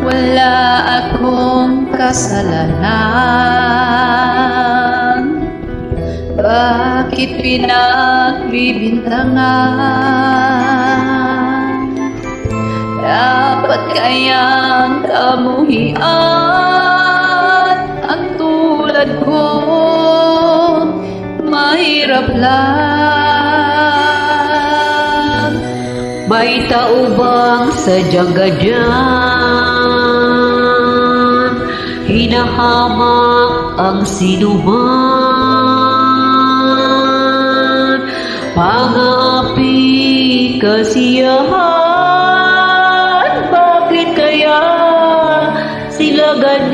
Wala akong kasalanan, bakit pinagbibintangan? Dapat kayang kamuhian ang tulad ko, mahirap lang. May tao bang sadyang ganyan, hinahamak ang sinuman? Pang-api kasiyahan, bakit kaya sila ganyan?